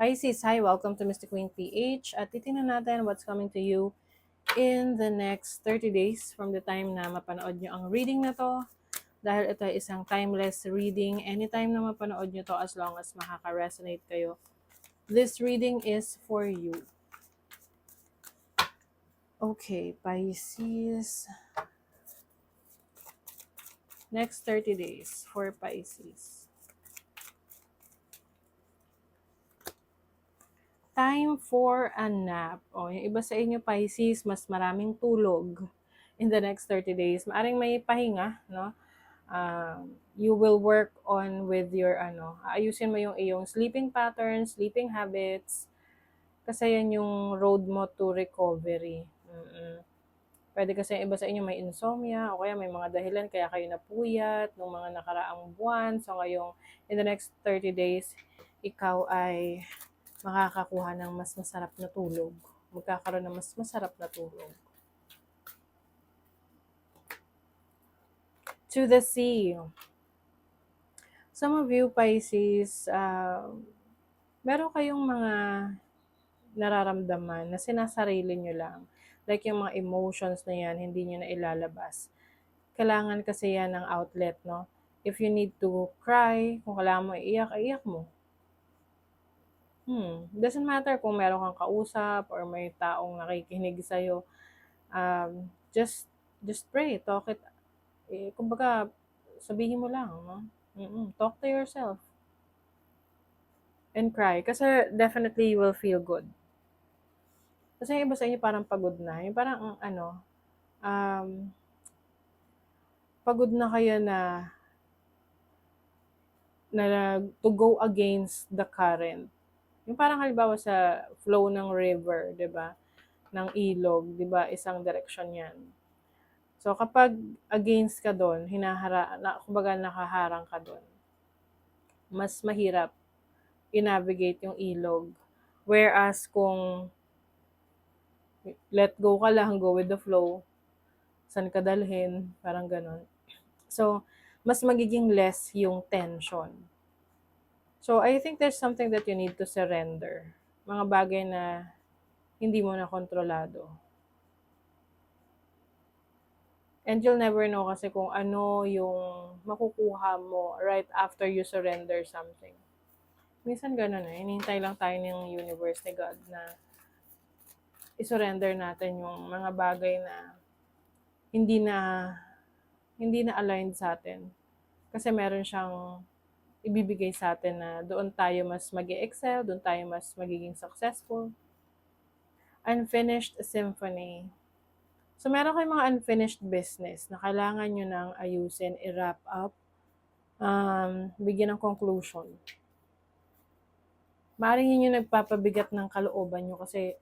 Pisces, hi, welcome to Mystic Queen PH. At titingnan natin what's coming to you in the next 30 days from the time na mapanood nyo ang reading na to. Dahil ito ay isang timeless reading, anytime na mapanood nyo to as long as makaka-resonate kayo. This reading is for you. Okay, Pisces. Next 30 days for Pisces. Time for a nap. O, yung iba sa inyo, Pisces, mas maraming tulog in the next 30 days. Maaring may pahinga, no? You will work on with your, ayusin mo yung iyong sleeping patterns, sleeping habits, kasi yan yung road mo to recovery. Pwede kasi iba sa inyo may insomnia, o kaya may mga dahilan kaya kayo napuyat nung mga nakaraang buwan. So ngayong, in the next 30 days, ikaw ay makakakuha ng mas masarap na tulog. Magkakaroon ng mas masarap na tulog. To the sea. Some of you, Pisces, meron kayong mga nararamdaman na sinasarili nyo lang. Like yung mga emotions na yan, hindi nyo na ilalabas. Kailangan kasi yan ng outlet, no? If you need to cry, kung kailangan mo iiyak, iiyak mo. Doesn't matter kung meron kang kausap or may taong nakikinig sa'yo. Just pray, talk it. Kumbaga, sabihin mo lang, no? Talk to yourself. And cry. Kasi definitely you will feel good. Kasi yung iba sa inyo parang pagod na. Yung parang, pagod na kayo na to go against the current. Yung parang halimbawa sa flow ng river, 'di ba? Ng ilog, 'di ba? Isang direction 'yan. So kapag against ka doon, kumbaga nakaharang ka doon. Mas mahirap i-navigate yung ilog. Whereas kung let go ka lang, go with the flow, saan ka dalhin, parang ganon. So, mas magiging less yung tension. So, I think there's something that you need to surrender. Mga bagay na hindi mo na kontrolado. And you'll never know kasi kung ano yung makukuha mo right after you surrender something. Minsan ganun hinihintay lang tayo ng universe ni God na i-surrender natin yung mga bagay na hindi na aligned sa atin. Kasi meron siyang ibibigay sa atin na doon tayo mas mag-excel, doon tayo mas magiging successful. Unfinished symphony. So, meron kayong mga unfinished business na kailangan nyo nang ayusin, i-wrap up, bigyan ng conclusion. Maaaring yun yung nagpapabigat ng kalooban nyo kasi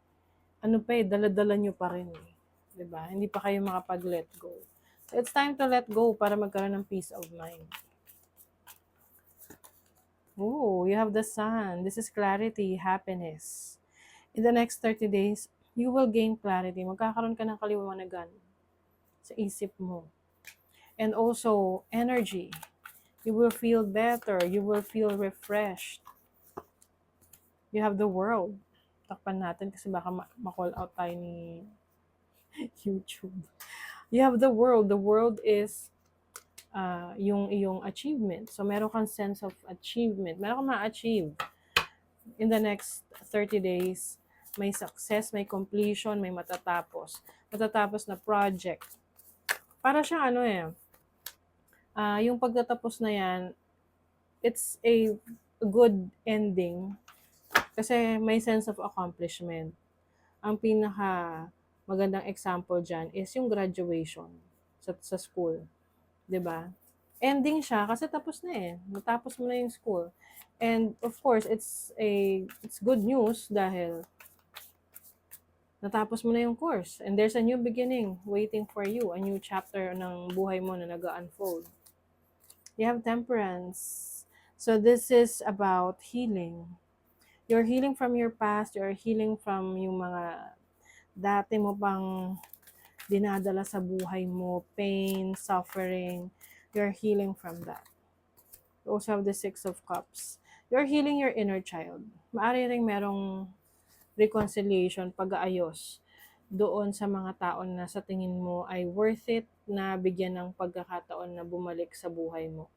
dala-dala nyo pa rin. Diba? Hindi pa kayo makapag-let go. So, it's time to let go para magkaroon ng peace of mind. Oh, you have the sun. This is clarity, happiness. In the next 30 days, you will gain clarity. Magkakaroon ka ng kaliwanagan sa isip mo. And also, energy. You will feel better. You will feel refreshed. You have the world. Takpan natin kasi baka ma-call out tayo ni YouTube. You have the world. The world is yung iyong achievement. So, meron kang sense of achievement. Meron kang ma-achieve. In the next 30 days, may success, may completion, may matatapos. Matatapos na project. Para siyang yung pagtatapos na yan, it's a good ending kasi may sense of accomplishment. Ang pinaka magandang example dyan is yung graduation sa school. 'Di ba? Ending siya kasi tapos na natapos mo na yung school. And of course, it's good news dahil natapos mo na yung course and there's a new beginning waiting for you, a new chapter ng buhay mo na nag-unfold. You have temperance. So this is about healing. You're healing from your past, you're healing from yung mga dati mo pang dinadala sa buhay mo, pain, suffering. You're healing from that. You also have the 6 of Cups. You're healing your inner child. Maari ring merong reconciliation, pag-aayos doon sa mga tao na sa tingin mo ay worth it na bigyan ng pagkakataon na bumalik sa buhay mo.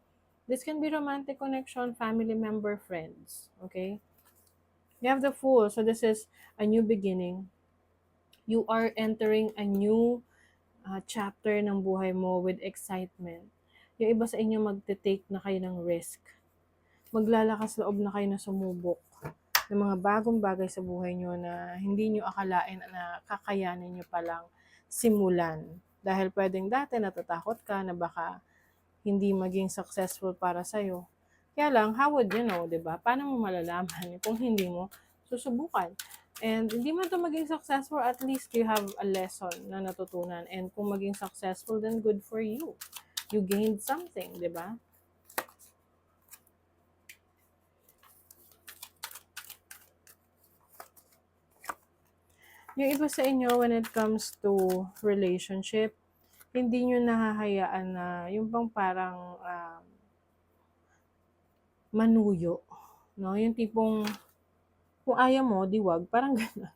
This can be romantic connection, family member, friends. Okay? You have the Fool. So this is a new beginning. You are entering a new chapter ng buhay mo with excitement. Yung iba sa inyo magte-take na kayo ng risk. Maglalakas loob na kayo na sumubok ng mga bagong bagay sa buhay nyo na hindi nyo akalain na kakayanin nyo palang simulan. Dahil pwedeng dati natatakot ka na baka hindi maging successful para sa'yo. Kaya lang, how would you know, di ba? Paano mo malalaman kung hindi mo susubukan? And hindi man ito maging successful, at least you have a lesson na natutunan. And kung maging successful, then good for you. You gained something, di ba? Yung iba sa inyo, when it comes to relationship, hindi nyo nahahayaan na yung bang parang manuyo. No? Yung tipong, kung ayaw mo, diwag. Parang gano'n.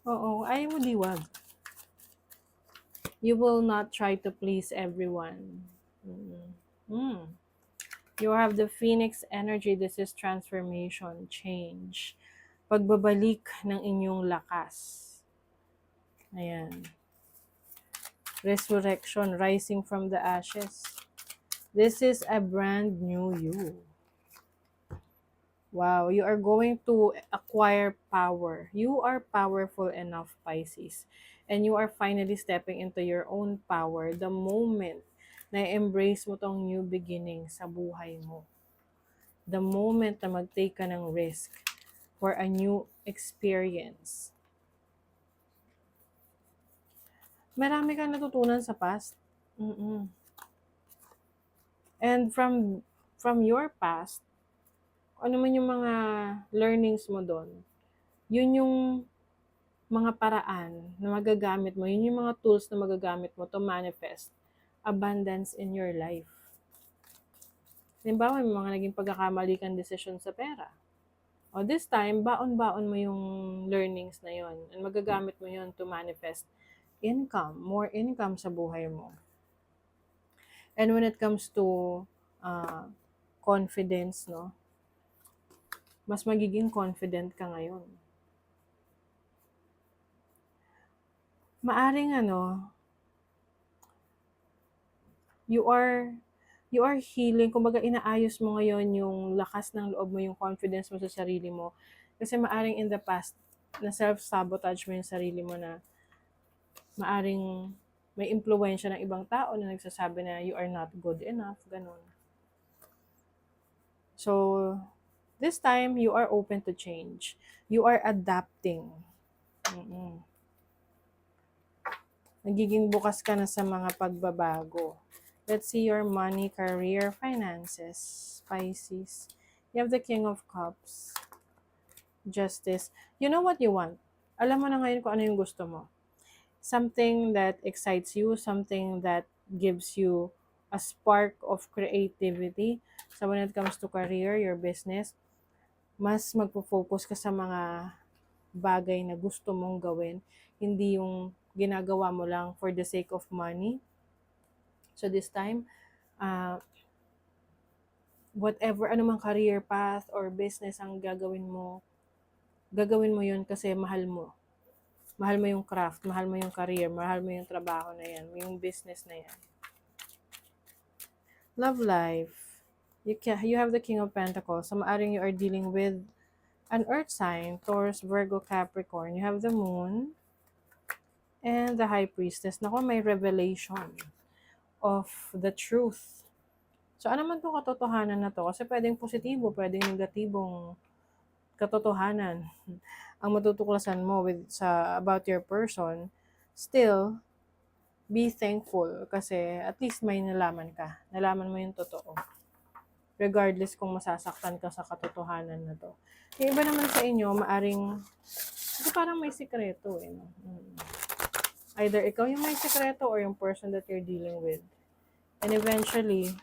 Oo, ayaw mo, diwag. You will not try to please everyone. You have the Phoenix energy. This is transformation, change. Pagbabalik ng inyong lakas. Ayan. Resurrection, rising from the ashes. This is a brand new you. Wow, you are going to acquire power. You are powerful enough, Pisces. And you are finally stepping into your own power the moment na embrace mo tong new beginning sa buhay mo. The moment na mag-take ka ng risk for a new experience. Marami kang natutunan sa past. And from your past, ano man yung mga learnings mo doon, yun yung mga paraan na magagamit mo, yun yung mga tools na magagamit mo to manifest abundance in your life. Halimbawa, may mga naging pagkakamali kang decision sa pera. O this time, baon-baon mo yung learnings na yon and magagamit mo yon to manifest income, more income sa buhay mo. And when it comes to confidence, no, mas magiging confident ka ngayon. Maaring you are healing, kumbaga inaayos mo ngayon yung lakas ng loob mo, yung confidence mo sa sarili mo. Kasi maaring in the past, na self-sabotage mo yung sarili mo na maaring may impluwensya ng ibang tao na nagsasabi na you are not good enough, ganun. So, this time, you are open to change. You are adapting. Nagiging bukas ka na sa mga pagbabago. Let's see your money, career, finances, Pisces. You have the King of Cups. Justice. You know what you want. Alam mo na ngayon kung ano yung gusto mo. Something that excites you, something that gives you a spark of creativity. So when it comes to career, your business, mas magpo-focus ka sa mga bagay na gusto mong gawin, hindi yung ginagawa mo lang for the sake of money. So this time, whatever, anumang career path or business ang gagawin mo yun kasi mahal mo. Mahal mo yung craft, mahal mo yung career, mahal mo yung trabaho na yan, yung business na yan. Love life. You have the King of Pentacles. So maaring you are dealing with an earth sign, Taurus, Virgo, Capricorn. You have the Moon and the High Priestess. Naku, may revelation of the truth. So ano man itong katotohanan na to? Kasi pwedeng positibo, pwedeng negatibong katotohanan ang matutuklasan mo about your person. Still, be thankful kasi at least may nalaman ka. Nalaman mo yung totoo. Regardless kung masasaktan ka sa katotohanan na to. Yung iba naman sa inyo, maaring, kasi parang may sikreto eh. No? Either ikaw yung may sikreto or yung person that you're dealing with. And eventually,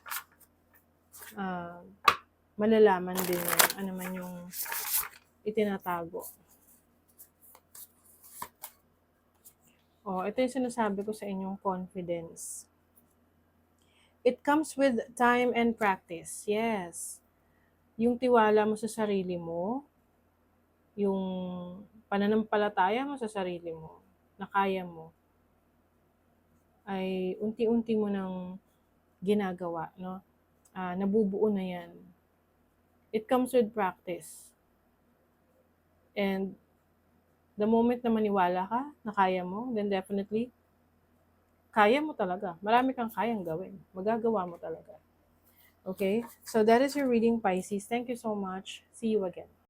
malalaman din yung ano man yung itinatago. Ito yung sinasabi ko sa inyong confidence. It comes with time and practice. Yes. Yung tiwala mo sa sarili mo, yung pananampalataya mo sa sarili mo, na kaya mo, ay unti-unti mo nang ginagawa, no? Nabubuo na yan. It comes with practice. And the moment na maniwala ka na kaya mo, then definitely, kaya mo talaga. Marami kang kayang gawin. Magagawa mo talaga. Okay? So that is your reading, Pisces. Thank you so much. See you again.